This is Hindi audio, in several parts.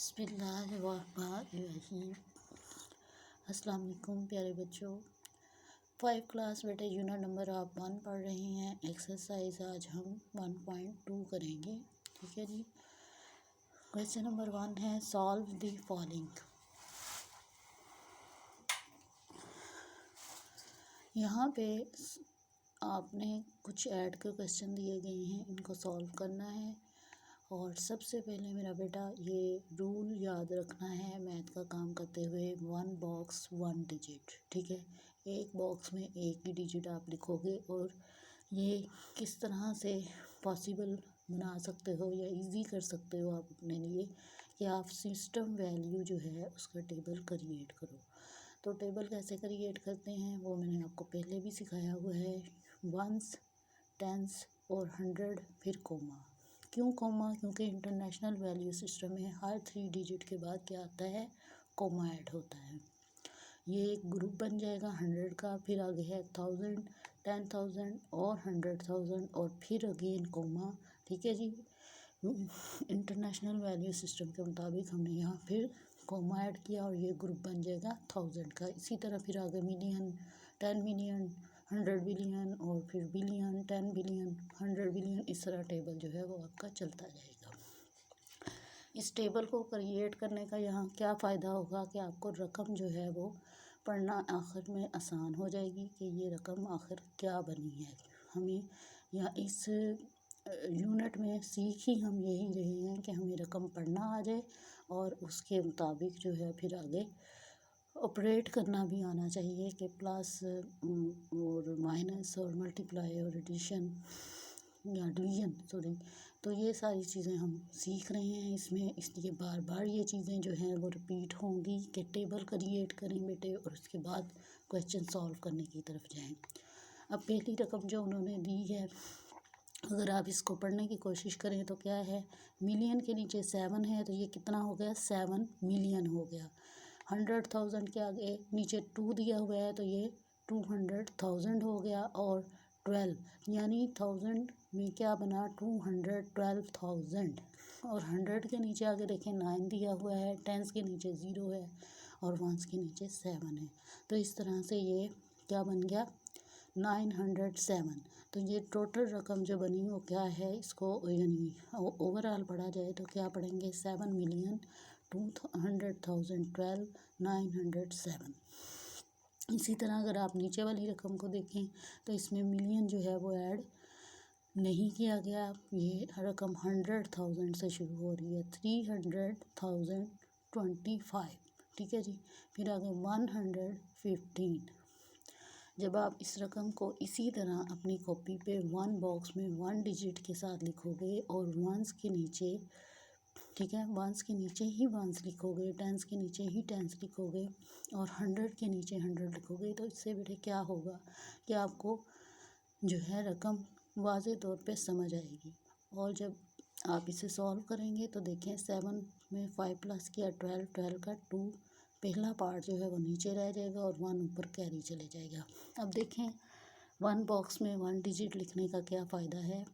बिस्मिल्लाहिर्रहमानिर्रहीम। अस्सलाम वालेकुम प्यारे बच्चों। 5 क्लास बेटे यूनिट नंबर आप 1 पढ़ रहे हैं। एक्सरसाइज आज हम 1.2 करेंगे। ठीक है जी। क्वेश्चन नंबर 1 है सॉल्व द फॉलोइंग। यहाँ पे आपने कुछ ऐड के क्वेश्चन दिए गए हैं, इनको सॉल्व करना है। और सबसे पहले मेरा बेटा ये रूल याद रखना है मैथ का काम करते हुए, 1 बॉक्स 1 डिजिट। ठीक है, एक बॉक्स में एक ही डिजिट आप लिखोगे और ये किस तरह से पॉसिबल बना सकते हो या इजी कर सकते हो आप अपने लिए कि आप सिस्टम वैल्यू जो है उसका टेबल क्रिएट करो। तो टेबल कैसे क्रिएट करते हैं वो मैंने आपको पहले भी सिखाया हुआ है। वंस, टेंस और 100 फिर कोमा। क्यों कोमा? क्योंकि इंटरनेशनल वैल्यू सिस्टम में हर 3 डिजिट के बाद क्या आता है? कोमा ऐड होता है। ये एक ग्रुप बन जाएगा 100 का, फिर आगे है 1000, 10,000 और 100,000 और फिर अगेन कोमा। ठीक है जी। इंटरनेशनल वैल्यू सिस्टम के मुताबिक हमने यहाँ फिर कोमा ऐड किया और ये ग्रुप बन जाएगा 1000 का। इसी तरह फिर आगे मिलियन, 10 मिलियन, 100 बिलियन और फिर बिलियन, 10 बिलियन, 100 बिलियन, इस तरह टेबल जो है वो आपका चलता जाएगा। इस टेबल को क्रिएट करने का यहाँ क्या फ़ायदा होगा कि आपको रकम जो है वो पढ़ना आखिर में आसान हो जाएगी कि ये रकम आखिर क्या बनी है। हमें या इस यूनिट में सीख ही हम यही रहे हैं कि हमें रकम पढ़ना आ जाए और उसके मुताबिक जो है फिर आगे ऑपरेट करना भी आना चाहिए कि प्लस और माइनस और मल्टीप्लाई और एडिशन या डिवीज़न सॉरी। तो ये सारी चीज़ें हम सीख रहे हैं इसमें, इसलिए बार बार ये चीज़ें जो हैं वो रिपीट होंगी कि टेबल क्रिएट करें बेटे और उसके बाद क्वेश्चन सॉल्व करने की तरफ जाएं। अब पहली रकम जो उन्होंने दी है, अगर आप इसको पढ़ने की कोशिश करें तो क्या है, मिलियन के नीचे 7 है तो ये कितना हो गया? 7 मिलियन हो गया। 100,000 के आगे नीचे 2 दिया हुआ है तो ये 200,000 हो गया। और 12 यानी 1000 में क्या बना? 212,000। और 100 के नीचे आगे देखें 9 दिया हुआ है, 10 के नीचे 0 है और 1 के नीचे 7 है। तो इस तरह से ये क्या बन गया? 907। तो ये टोटल रकम जो बनी वो क्या है, इसको यानी ओवरऑल पढ़ा जाए तो क्या पढ़ेंगे? 7,200,012,907। इसी तरह अगर आप नीचे वाली रकम को देखें तो इसमें मिलियन जो है वो ऐड नहीं किया गया। ये रकम 100,000 से शुरू हो रही है, 300,025। ठीक है जी। फिर आगे 115। जब आप इस रकम को इसी तरह अपनी कॉपी पे 1 बॉक्स में 1 डिजिट के साथ लिखोगे और वंस के नीचे, ठीक है, वंस के नीचे ही वंस लिखोगे, टेंस के नीचे ही टेंस लिखोगे और 100 के नीचे 100 लिखोगे, तो इससे बेटे क्या होगा कि आपको जो है रकम वाज़े तौर पे समझ आएगी। और जब आप इसे सॉल्व करेंगे तो देखें 7 में 5 प्लस किया 12, 12 का 2, पहला पार्ट जो है वो नीचे रह जाएगा और 1 ऊपर कैरी चले जाएगा। अब देखें 1 बॉक्स में 1 डिजिट लिखने का क्या फ़ायदा है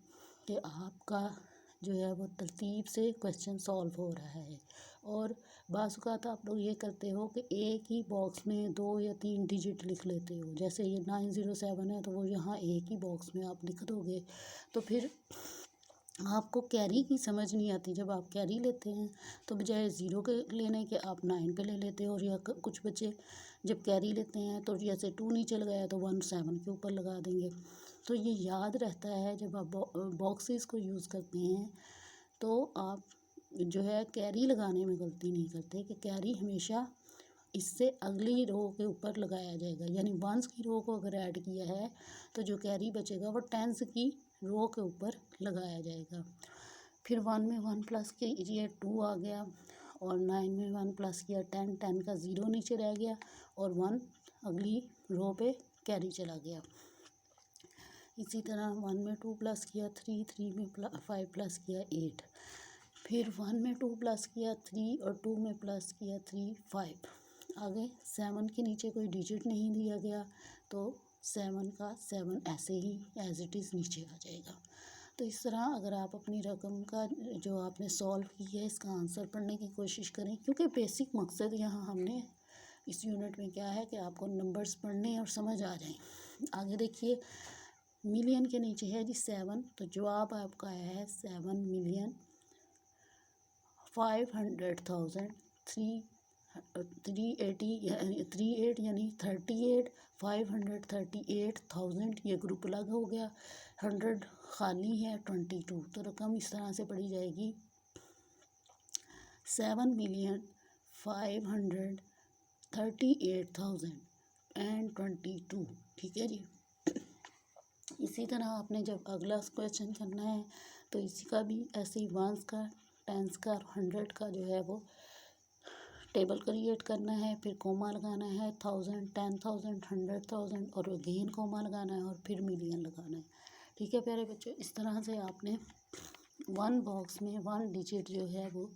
कि आपका जो है वो तरतीब से क्वेश्चन सॉल्व हो रहा है। और बाज़ औक़ात आप लोग ये करते हो कि एक ही बॉक्स में 2 या 3 डिजिट लिख लेते हो। जैसे ये 907 है तो वो यहाँ एक ही बॉक्स में आप लिख दोगे तो फिर आपको कैरी की समझ नहीं आती। जब आप कैरी लेते हैं तो बजाय 0 के लेने के आप 9 पे ले लेते हो। और या कुछ बच्चे जब कैरी लेते हैं तो जैसे 2 नीचे लगाया तो 1 7 के ऊपर लगा देंगे। तो ये याद रहता है जब आप बॉक्सेस को यूज़ करते हैं तो आप जो है कैरी लगाने में गलती नहीं करते कि कैरी हमेशा इससे अगली रो के ऊपर लगाया जाएगा। यानी वंस की रो को अगर ऐड किया है तो जो कैरी बचेगा वो टेंस की रो के ऊपर लगाया जाएगा। फिर 1 में 1 प्लस कीजिए 2 आ गया और 9 में 1 प्लस किया 10, 10 का 0 नीचे रह गया और 1 अगली रो पे कैरी चला गया। इसी तरह 1 में 2 प्लस किया 3, 3 में 5 प्लस किया 8। फिर 1 में 2 प्लस किया 3 और 2 में प्लस किया 3, 5। आगे 7 के नीचे कोई डिजिट नहीं दिया गया तो 7 का 7 ऐसे ही एज इट इज़ नीचे आ जाएगा। तो इस तरह अगर आप अपनी रकम का जो आपने सॉल्व की है इसका आंसर पढ़ने की कोशिश करें, क्योंकि बेसिक मकसद यहाँ हमने इस यूनिट में क्या है कि आपको नंबर्स पढ़ने और समझ आ जाएं। आगे देखिए, मिलियन के नीचे है जी 7, तो जवाब आपका आया है 7,500,000 38 यानी 538,000। ये ग्रुप अलग हो गया, 100 खाली है, 22। तो रकम इस तरह से पढ़ी जाएगी 7,538,022। ठीक है जी। इसी तरह आपने जब अगला क्वेश्चन करना है तो इसी का भी ऐसे ही वंस का, टेंस का और 100 का जो है वो टेबल क्रिएट करना है, फिर कोमा लगाना है, 1000, 10,000, 100,000 और अगेन कोमा लगाना है और फिर मिलियन लगाना है। ठीक है प्यारे बच्चों, इस तरह से आपने वन बॉक्स में 1 डिजिट जो है वो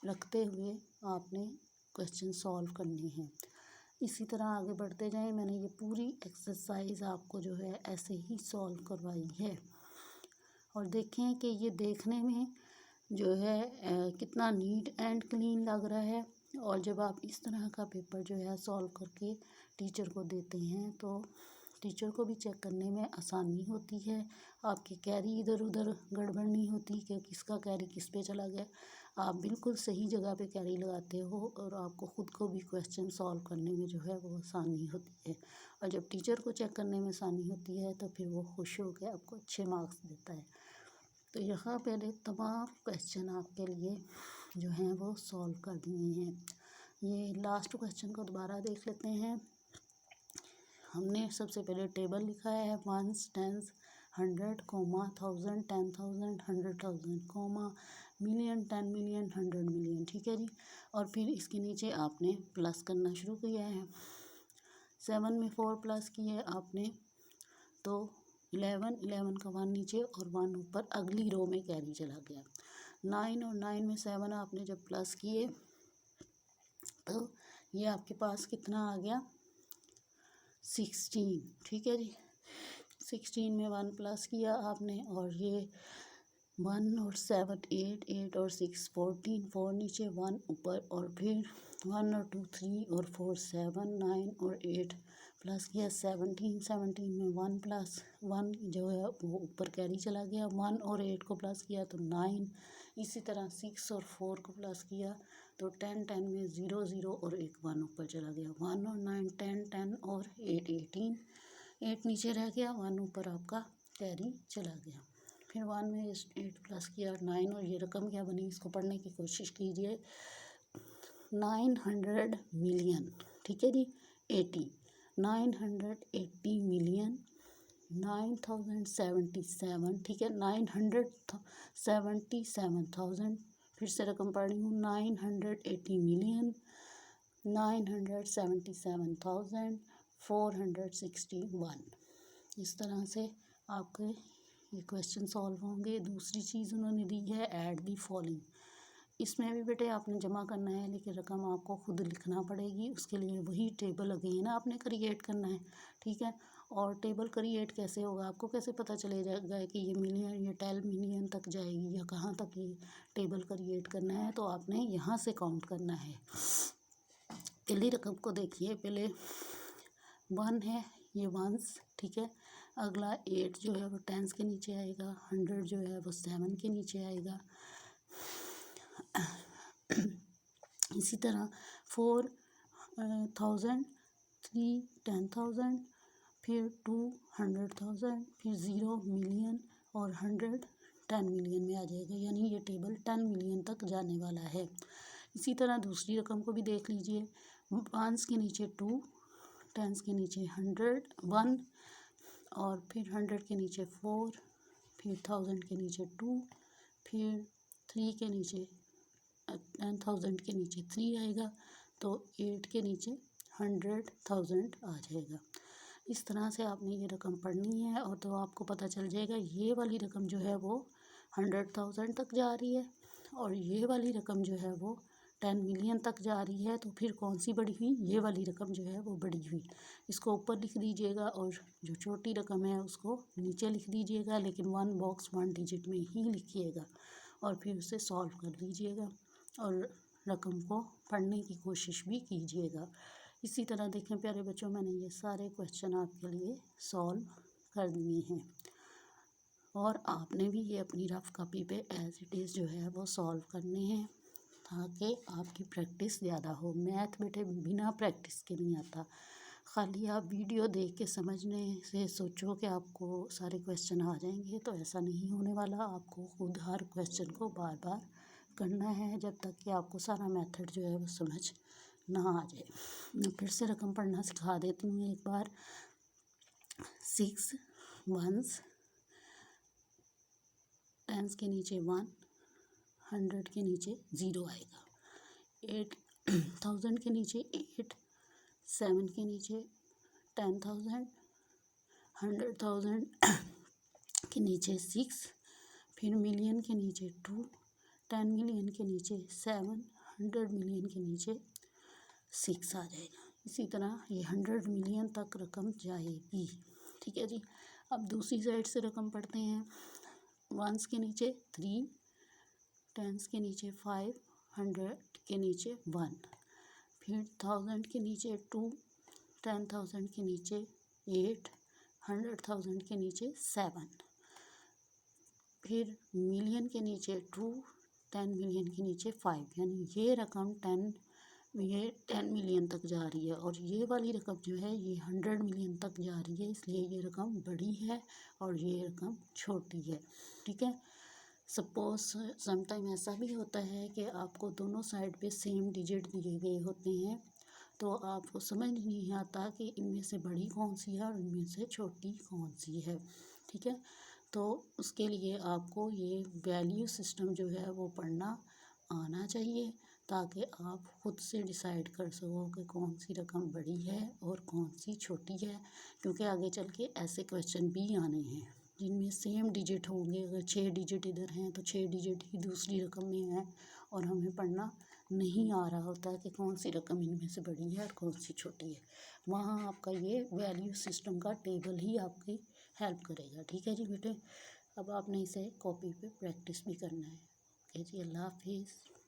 रखते हुए आपने क्वेश्चन सॉल्व करने हैं। इसी तरह आगे बढ़ते जाएं। मैंने ये पूरी एक्सरसाइज आपको जो है ऐसे ही सॉल्व करवाई है, और देखें कि ये देखने में जो है कितना नीट एंड क्लीन लग रहा है। और जब आप इस तरह का पेपर जो है सॉल्व करके टीचर को देते हैं तो टीचर को भी चेक करने में आसानी होती है। आपकी कैरी इधर उधर गड़बड़ नहीं होती कि किसका कैरी किस पे चला गया। आप बिल्कुल सही जगह पे कैरी लगाते हो और आपको ख़ुद को भी क्वेश्चन सॉल्व करने में जो है वो आसानी होती है। और जब टीचर को चेक करने में आसानी होती है तो फिर वो खुश होकर आपको अच्छे मार्क्स देता है। तो यहाँ पहले तमाम क्वेश्चन आपके लिए जो हैं वो सॉल्व कर दिए हैं। ये लास्ट क्वेश्चन को दोबारा देख लेते हैं। हमने सबसे पहले टेबल लिखा है 1s, 10s, 100, 1000, 10,000, 100,000, million, 10 million, 100 million. ठीक है जी। और फिर इसके नीचे आपने प्लस करना शुरू किया है। 7 में 4 प्लस किए आपने तो 11 का 1 नीचे और 1 ऊपर, अगली रो में कैरी चला गया। 9 और 9 में 7 आपने जब प्लस किए तो ये आपके पास कितना आ गया 16। ठीक है जी। 16 में 1 प्लस किया आपने और ये 1 और 7 8, 8 और 6 14, 4 नीचे 1 ऊपर, और फिर 1 और 2 3 और 4 7 9 और 8 प्लस किया 17। 17 में 1 प्लस 1 जो है वो ऊपर कैरी चला गया। 1 और 8 को प्लस किया तो 9। इसी तरह 6 और 4 को प्लस किया तो 10 10 में 0 0 और एक 1 ऊपर चला गया। 1 और 9 10 10 और 8 18, 8 नीचे रह गया, 1 ऊपर आपका कैरी चला गया। फिर 1 में 8 प्लस किया 9, और ये रकम क्या बनी इसको पढ़ने की कोशिश कीजिए। 900 मिलियन। ठीक है जी। 80, 980 मिलियन, 9077। ठीक है, 977,000। फिर से रकम पढ़ रही हूँ 980 मिलियन, 977,461। इस तरह से आपके ये क्वेश्चन सॉल्व होंगे। दूसरी चीज़ उन्होंने दी है ऐड दी फॉलोइंग। इसमें भी बेटे आपने जमा करना है, लेकिन रकम आपको खुद लिखना पड़ेगी। उसके लिए वही टेबल अगेन आपने क्रिएट करना है। ठीक है। और टेबल क्रिएट कैसे होगा, आपको कैसे पता चले जाएगा कि ये मिलियन, ये 10 मिलियन तक जाएगी या कहाँ तक ये टेबल क्रिएट करना है। तो आपने यहाँ से काउंट करना है। पहली रकम को देखिए, पहले 1 है, ये 1s। ठीक है। अगला 8 जो है वो 10s के नीचे आएगा। 100 जो है वो 7 के नीचे आएगा। इसी तरह 4,000, 3 10,000, फिर 2 100,000, फिर 0 मिलियन और 100 10 मिलियन में आ जाएगा। यानी ये टेबल 10 मिलियन तक जाने वाला है। इसी तरह दूसरी रकम को भी देख लीजिए। 1s के नीचे 2, 10s के नीचे 100 1, और फिर 100 के नीचे 4, फिर 1000 के नीचे 2, फिर 3 के नीचे 10,000 के नीचे 3 आएगा, तो 8 के नीचे 100,000 आ जाएगा। इस तरह से आपने ये रकम पढ़नी है, और तो आपको पता चल जाएगा ये वाली रकम जो है वो 100,000 तक जा रही है और ये वाली रकम जो है वो 10 मिलियन तक जा रही है तो फिर कौन सी बड़ी हुई, ये वाली रकम जो है वो बड़ी हुई। इसको ऊपर लिख दीजिएगा और जो छोटी रकम है उसको नीचे लिख दीजिएगा, लेकिन 1 बॉक्स 1 डिजिट में ही लिखिएगा और फिर उसे सॉल्व कर लीजिएगा और रकम को पढ़ने की कोशिश भी कीजिएगा। इसी तरह देखें प्यारे बच्चों, मैंने ये सारे क्वेश्चन आपके लिए सॉल्व कर दिए हैं और आपने भी ये अपनी रफ कॉपी पे एज इट इज़ जो है वो सॉल्व करने हैं ताकि आपकी प्रैक्टिस ज़्यादा हो। मैथ बेटे बिना प्रैक्टिस के नहीं आता। खाली आप वीडियो देख के समझने से सोचो कि आपको सारे क्वेश्चन आ जाएंगे, तो ऐसा नहीं होने वाला। आपको खुद हर क्वेश्चन को बार बार करना है जब तक कि आपको सारा मेथड जो है वो समझ ना आ जाए। मैं फिर से रकम पढ़ना सिखा देती हूँ एक बार। 6 1s, 10s के नीचे 1, 100 के नीचे 0 आएगा, 8000 के नीचे 8, 7 के नीचे 10,000, 100,000 के नीचे 6, फिर मिलियन के नीचे 2, 10 मिलियन के नीचे 7, 100 मिलियन के नीचे 6 आ जाएगा। इसी तरह ये 100 मिलियन तक रकम जाएगी। ठीक है जी। अब दूसरी साइड से रकम पढ़ते हैं। 1s के नीचे 3, 10s के नीचे 5, 100 के नीचे 1, फिर 1000 के नीचे 2, 10,000 के नीचे 8, 100,000 के नीचे 7, फिर मिलियन के नीचे 2, 10 मिलियन के नीचे 5। यानी ये रकम 10 मिलियन तक जा रही है और ये वाली रकम जो है ये 100 मिलियन तक जा रही है, इसलिए ये रकम बड़ी है और ये रकम छोटी है। ठीक है। सपोज समटाइम ऐसा भी होता है कि आपको दोनों साइड पे सेम डिजिट दिए गए होते हैं, तो आपको समझ नहीं आता कि इनमें से बड़ी कौन सी है और इनमें से छोटी कौन सी है। ठीक है। तो उसके लिए आपको ये वैल्यू सिस्टम जो है वो पढ़ना आना चाहिए ताकि आप खुद से डिसाइड कर सको कि कौन सी रकम बड़ी है और कौन सी छोटी है, क्योंकि आगे चल के ऐसे क्वेश्चन भी आने हैं जिनमें सेम डिजिट होंगे। अगर 6 डिजिट इधर हैं तो 6 डिजिट ही दूसरी रकम में है और हमें पढ़ना नहीं आ रहा होता कि कौन सी रकम इनमें से बड़ी है और कौन सी छोटी है। वहाँ आपका ये वैल्यू सिस्टम का टेबल ही आपकी हेल्प करेगा। ठीक है जी बेटे। अब आपने इसे कॉपी पे प्रैक्टिस भी करना है। ओके जी, अल्लाह हाफिज़।